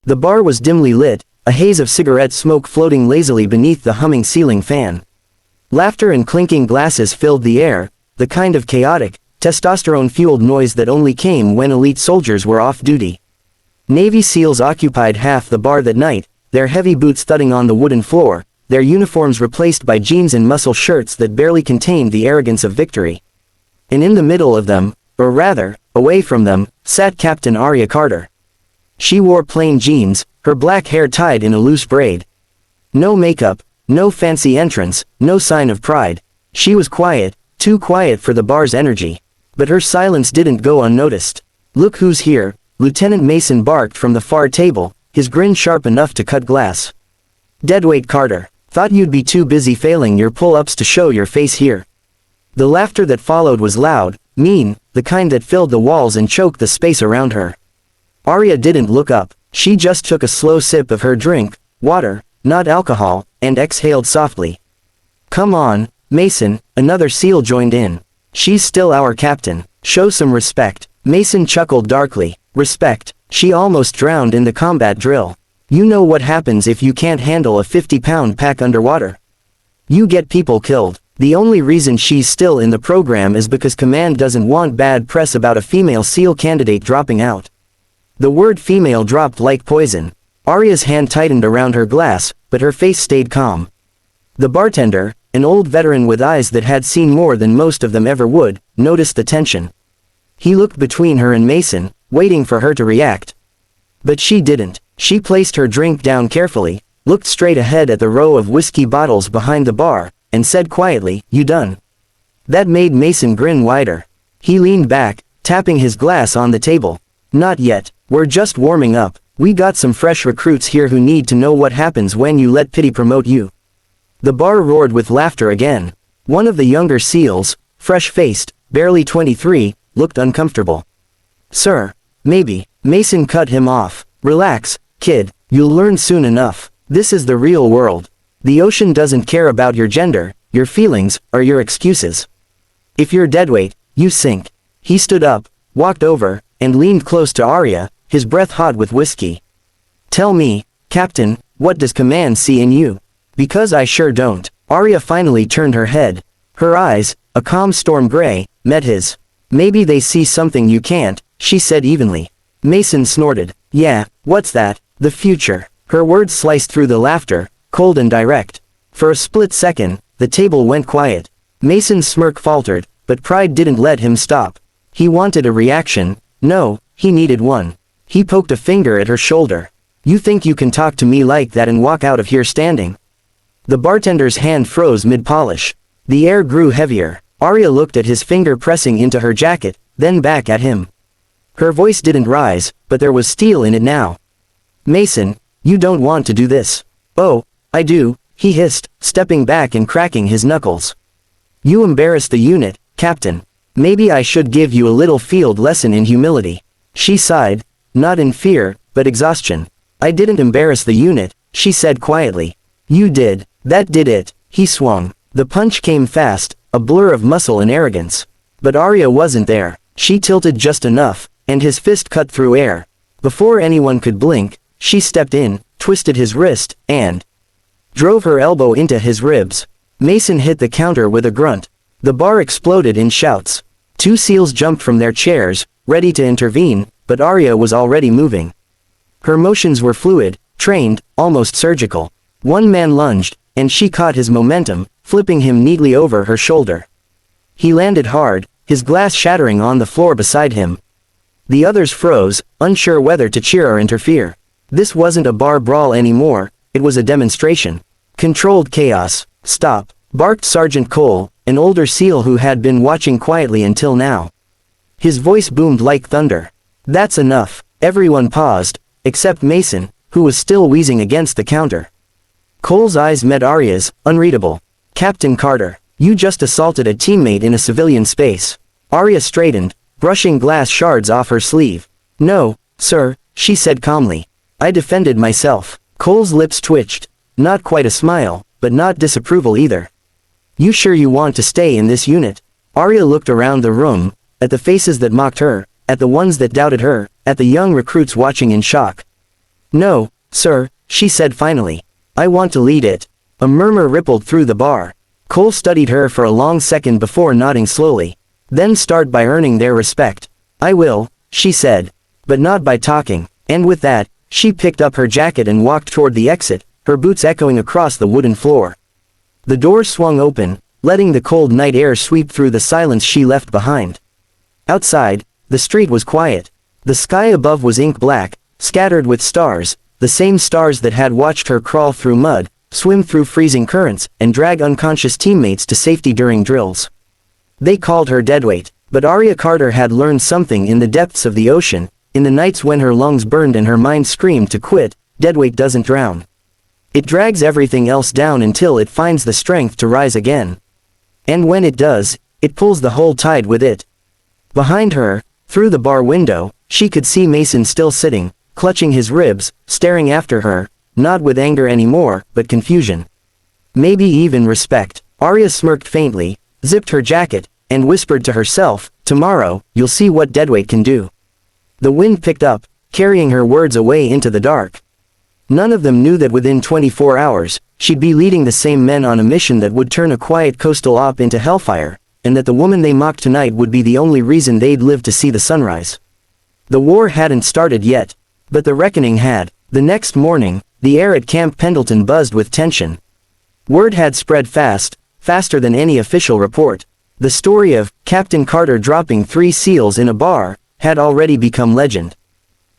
The bar was dimly lit, a haze of cigarette smoke floating lazily beneath the humming ceiling fan. Laughter and clinking glasses filled the air, the kind of chaotic, testosterone-fueled noise that only came when elite soldiers were off duty. Navy SEALs occupied half the bar that night, their heavy boots thudding on the wooden floor, their uniforms replaced by jeans and muscle shirts that barely contained the arrogance of victory. And in the middle of them, or rather, away from them, sat Captain Arya Carter. She wore plain jeans, her black hair tied in a loose braid. No makeup, no fancy entrance, no sign of pride. She was quiet, too quiet for the bar's energy. But her silence didn't go unnoticed. "Look who's here," Lieutenant Mason barked from the far table, his grin sharp enough to cut glass. "Deadweight Carter, thought you'd be too busy failing your pull-ups to show your face here." The laughter that followed was loud, mean, the kind that filled the walls and choked the space around her. Arya didn't look up, she just took a slow sip of her drink, water, not alcohol, and exhaled softly. "Come on, Mason," another SEAL joined in. "She's still our captain, show some respect." Mason chuckled darkly. "Respect? She almost drowned in the combat drill. You know what happens if you can't handle a 50-pound pack underwater? You get people killed. The only reason she's still in the program is because command doesn't want bad press about a female SEAL candidate dropping out." The word female dropped like poison. Arya's hand tightened around her glass, but her face stayed calm. The bartender, an old veteran with eyes that had seen more than most of them ever would, noticed the tension. He looked between her and Mason, waiting for her to react. But she didn't. She placed her drink down carefully, looked straight ahead at the row of whiskey bottles behind the bar, and said quietly, "You done?" That made Mason grin wider. He leaned back, tapping his glass on the table. "Not yet, we're just warming up. We got some fresh recruits here who need to know what happens when you let pity promote you." The bar roared with laughter again. One of the younger SEALs, fresh-faced, barely 23, looked uncomfortable. "Sir, maybe," Mason cut him off. "Relax, kid, you'll learn soon enough. This is the real world. The ocean doesn't care about your gender, your feelings, or your excuses. If you're deadweight, you sink." He stood up, walked over, and leaned close to Arya, his breath hot with whiskey. "Tell me, Captain, what does command see in you? Because I sure don't." Arya finally turned her head. Her eyes, a calm storm gray, met his. "Maybe they see something you can't," she said evenly. Mason snorted. "Yeah, what's that?" "The future." Her words sliced through the laughter, cold and direct. For a split second, the table went quiet. Mason's smirk faltered, but pride didn't let him stop. He wanted a reaction. No, he needed one. He poked a finger at her shoulder. "You think you can talk to me like that and walk out of here standing?" The bartender's hand froze mid-polish. The air grew heavier. Arya looked at his finger pressing into her jacket, then back at him. Her voice didn't rise, but there was steel in it now. "Mason, you don't want to do this." "Oh, I do," he hissed, stepping back and cracking his knuckles. "You embarrass the unit, Captain. Maybe I should give you a little field lesson in humility." She sighed, not in fear, but exhaustion. "I didn't embarrass the unit," she said quietly. "You did. That did it." He swung. The punch came fast, a blur of muscle and arrogance. But Arya wasn't there. She tilted just enough, and his fist cut through air. Before anyone could blink, she stepped in, twisted his wrist, and drove her elbow into his ribs. Mason hit the counter with a grunt. The bar exploded in shouts. Two SEALs jumped from their chairs, ready to intervene, but Arya was already moving. Her motions were fluid, trained, almost surgical. One man lunged, and she caught his momentum, flipping him neatly over her shoulder. He landed hard, his glass shattering on the floor beside him. The others froze, unsure whether to cheer or interfere. This wasn't a bar brawl anymore, it was a demonstration. Controlled chaos. "Stop," barked Sergeant Cole, an older SEAL who had been watching quietly until now. His voice boomed like thunder. "That's enough." Everyone paused, except Mason, who was still wheezing against the counter. Cole's eyes met Arya's, unreadable. "Captain Carter, you just assaulted a teammate in a civilian space." Arya straightened, brushing glass shards off her sleeve. "No, sir," she said calmly. "I defended myself." Cole's lips twitched. Not quite a smile, but not disapproval either. "You sure you want to stay in this unit?" Arya looked around the room, at the faces that mocked her, at the ones that doubted her, at the young recruits watching in shock. No, sir, she said finally. I want to lead it. A murmur rippled through the bar. Cole studied her for a long second before nodding slowly. Then start by earning their respect. I will, she said. But not by talking. And with that, she picked up her jacket and walked toward the exit, her boots echoing across the wooden floor. The door swung open, letting the cold night air sweep through the silence she left behind. Outside, the street was quiet. The sky above was ink black, scattered with stars, the same stars that had watched her crawl through mud, swim through freezing currents, and drag unconscious teammates to safety during drills. They called her Deadweight, but Arya Carter had learned something in the depths of the ocean. In the nights when her lungs burned and her mind screamed to quit, Deadweight doesn't drown. It drags everything else down until it finds the strength to rise again. And when it does, it pulls the whole tide with it. Behind her, through the bar window, she could see Mason still sitting, clutching his ribs, staring after her, not with anger anymore, but confusion. Maybe even respect. Arya smirked faintly, zipped her jacket, and whispered to herself, tomorrow, you'll see what Deadweight can do. The wind picked up, carrying her words away into the dark. None of them knew that within 24 hours, she'd be leading the same men on a mission that would turn a quiet coastal op into hellfire, and that the woman they mocked tonight would be the only reason they'd live to see the sunrise. The war hadn't started yet, but the reckoning had. The next morning, the air at Camp Pendleton buzzed with tension. Word had spread fast, faster than any official report. The story of Captain Carter dropping 3 SEALs in a bar had already become legend.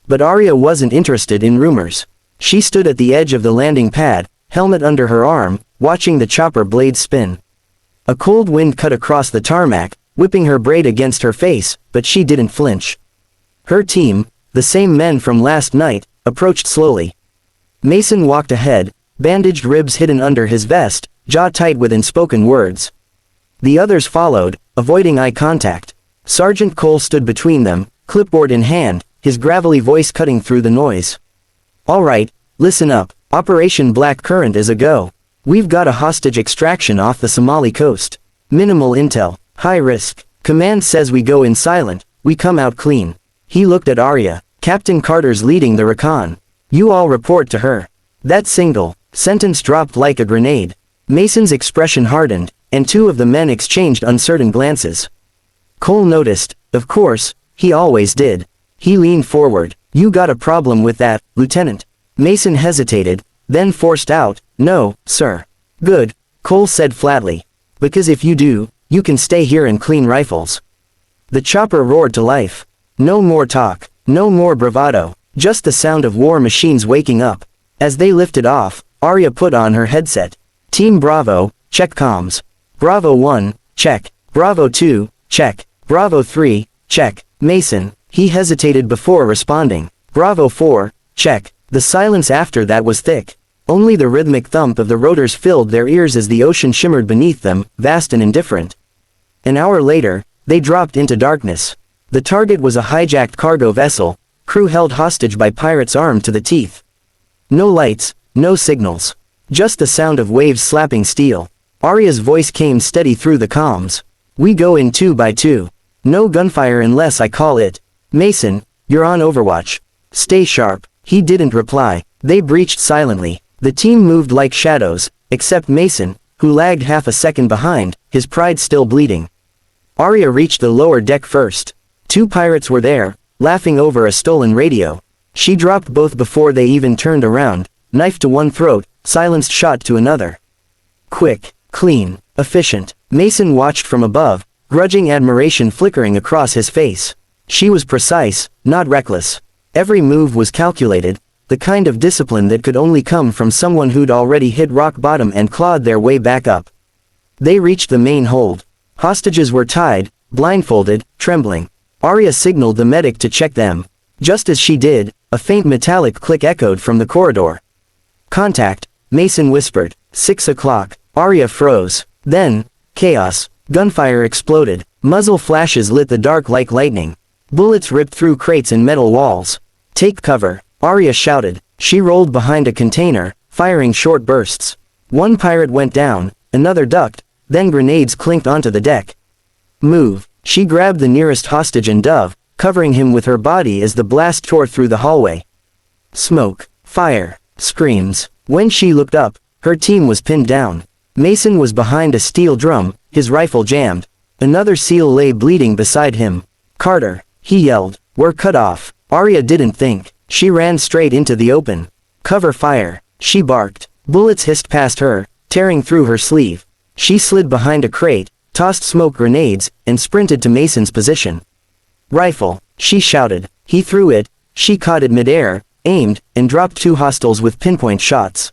But Arya wasn't interested in rumors. She stood at the edge of the landing pad, helmet under her arm, watching the chopper blades spin. A cold wind cut across the tarmac, whipping her braid against her face, but she didn't flinch. Her team, the same men from last night, approached slowly. Mason walked ahead, bandaged ribs hidden under his vest, jaw tight with unspoken words. The others followed, avoiding eye contact. Sergeant Cole stood between them, clipboard in hand, his gravelly voice cutting through the noise. All right, listen up. Operation Black Current is a go. We've got a hostage extraction off the Somali coast. Minimal intel, high risk. Command says we go in silent, we come out clean. He looked at Arya. Captain Carter's leading the recon. You all report to her. That single sentence dropped like a grenade. Mason's expression hardened, and 2 of the men exchanged uncertain glances. Cole noticed, of course, he always did. He leaned forward. You got a problem with that, Lieutenant? Mason hesitated, then forced out, no, sir. Good, Cole said flatly. Because if you do, you can stay here and clean rifles. The chopper roared to life. No more talk, no more bravado, just the sound of war machines waking up. As they lifted off, Arya put on her headset. Team Bravo, check comms. Bravo 1, check. Bravo 2, check. Bravo 3, check. Mason, he hesitated before responding. Bravo 4, check. The silence after that was thick. Only the rhythmic thump of the rotors filled their ears as the ocean shimmered beneath them, vast and indifferent. An hour later, they dropped into darkness. The target was a hijacked cargo vessel, crew held hostage by pirates armed to the teeth. No lights, no signals. Just the sound of waves slapping steel. Arya's voice came steady through the comms. We go in 2 by 2. No gunfire unless I call it. Mason, you're on overwatch. Stay sharp. He didn't reply. They breached silently. The team moved like shadows, except Mason, who lagged half a second behind, his pride still bleeding. Arya reached the lower deck first. 2 pirates were there, laughing over a stolen radio. She dropped both before they even turned around, knife to one throat, silenced shot to another. Quick, clean, efficient. Mason watched from above, grudging admiration flickering across his face. She was precise, not reckless. Every move was calculated, the kind of discipline that could only come from someone who'd already hit rock bottom and clawed their way back up. They reached the main hold. Hostages were tied, blindfolded, trembling. Arya signaled the medic to check them. Just as she did, a faint metallic click echoed from the corridor. Contact, Mason whispered. 6 o'clock. Arya froze. Then, chaos. Gunfire exploded. Muzzle flashes lit the dark like lightning. Bullets ripped through crates and metal walls. Take cover, Arya shouted. She rolled behind a container, firing short bursts. One pirate went down, another ducked, then grenades clinked onto the deck. Move. She grabbed the nearest hostage and dove, covering him with her body as the blast tore through the hallway. Smoke. Fire. Screams. When she looked up, her team was pinned down. Mason was behind a steel drum, his rifle jammed. Another SEAL lay bleeding beside him. Carter, he yelled, we're cut off. Arya didn't think. She ran straight into the open. Cover fire, she barked. Bullets hissed past her, tearing through her sleeve. She slid behind a crate, tossed smoke grenades, and sprinted to Mason's position. Rifle, she shouted. He threw it, she caught it midair, aimed, and dropped 2 hostiles with pinpoint shots.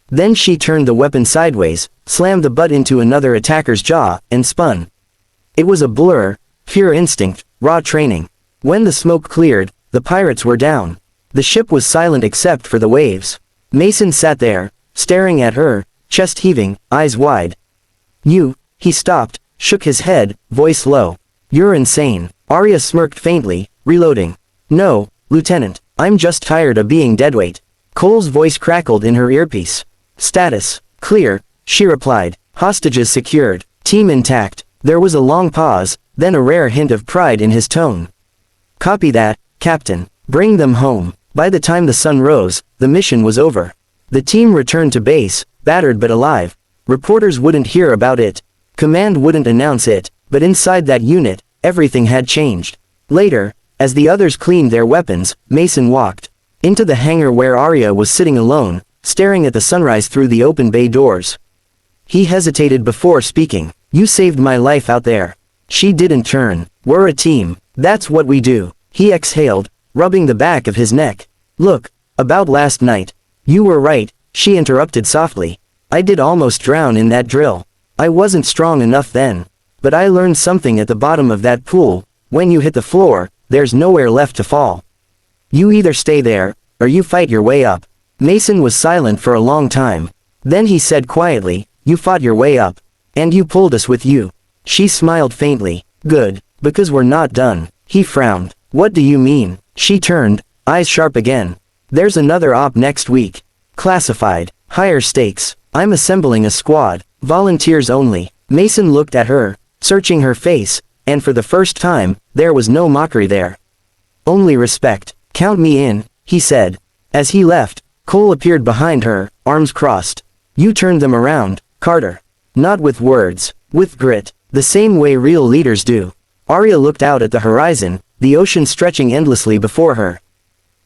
Then she turned the weapon sideways, slammed the butt into another attacker's jaw, and spun. It was a blur, pure instinct, raw training. When the smoke cleared, the pirates were down. The ship was silent except for the waves. Mason sat there, staring at her, chest heaving, eyes wide. He stopped, shook his head, voice low. You're insane. Arya smirked faintly, reloading. No, Lieutenant, I'm just tired of being deadweight. Cole's voice crackled in her earpiece. Status, clear, she replied. Hostages secured, team intact. There was a long pause, then a rare hint of pride in his tone. Copy that, Captain. Bring them home. By the time the sun rose, the mission was over. The team returned to base, battered but alive. Reporters wouldn't hear about it. Command wouldn't announce it, but inside that unit, everything had changed. Later, as the others cleaned their weapons, Mason walked into the hangar where Arya was sitting alone, staring at the sunrise through the open bay doors. He hesitated before speaking. You saved my life out there. She didn't turn. We're a team. That's what we do. He exhaled, rubbing the back of his neck. Look, about last night. You were right, she interrupted softly. I did almost drown in that drill. I wasn't strong enough then. But I learned something at the bottom of that pool. When you hit the floor, there's nowhere left to fall. You either stay there, or you fight your way up. Mason was silent for a long time. Then he said quietly, you fought your way up. And you pulled us with you. She smiled faintly. Good, because we're not done. He frowned. What do you mean? She turned, eyes sharp again. There's another op next week. Classified. Higher stakes. I'm assembling a squad. Volunteers only. Mason looked at her, searching her face, and for the first time, there was no mockery there. Only respect. Count me in, he said. As he left, Cole appeared behind her, arms crossed. You turned them around, Carter. Not with words, with grit, the same way real leaders do. Arya looked out at the horizon, the ocean stretching endlessly before her.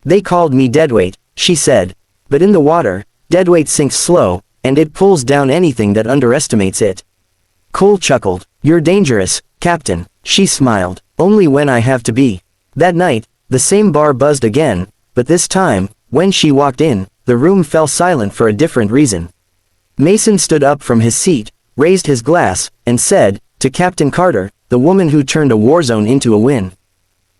They called me deadweight, she said. But in the water, deadweight sinks slow, and it pulls down anything that underestimates it. Cole chuckled. You're dangerous, Captain, she smiled. Only when I have to be. That night, the same bar buzzed again, but this time, when she walked in, the room fell silent for a different reason. Mason stood up from his seat, raised his glass, and said, to Captain Carter, the woman who turned a Warzone into a win.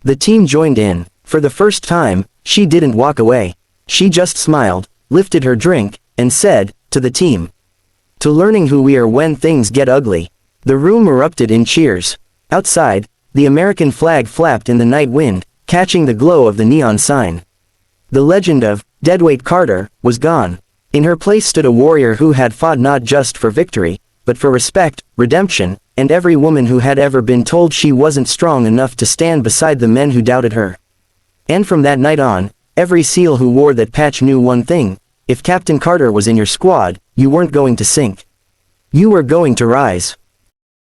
The team joined in. For the first time, she didn't walk away. She just smiled, lifted her drink, and said, to the team. To learning who we are when things get ugly. The room erupted in cheers. Outside, the American flag flapped in the night wind, catching the glow of the neon sign. The legend of Deadweight Carter was gone. In her place stood a warrior who had fought not just for victory, but for respect, redemption, and every woman who had ever been told she wasn't strong enough to stand beside the men who doubted her. And from that night on, every SEAL who wore that patch knew one thing: if Captain Carter was in your squad, you weren't going to sink. You were going to rise.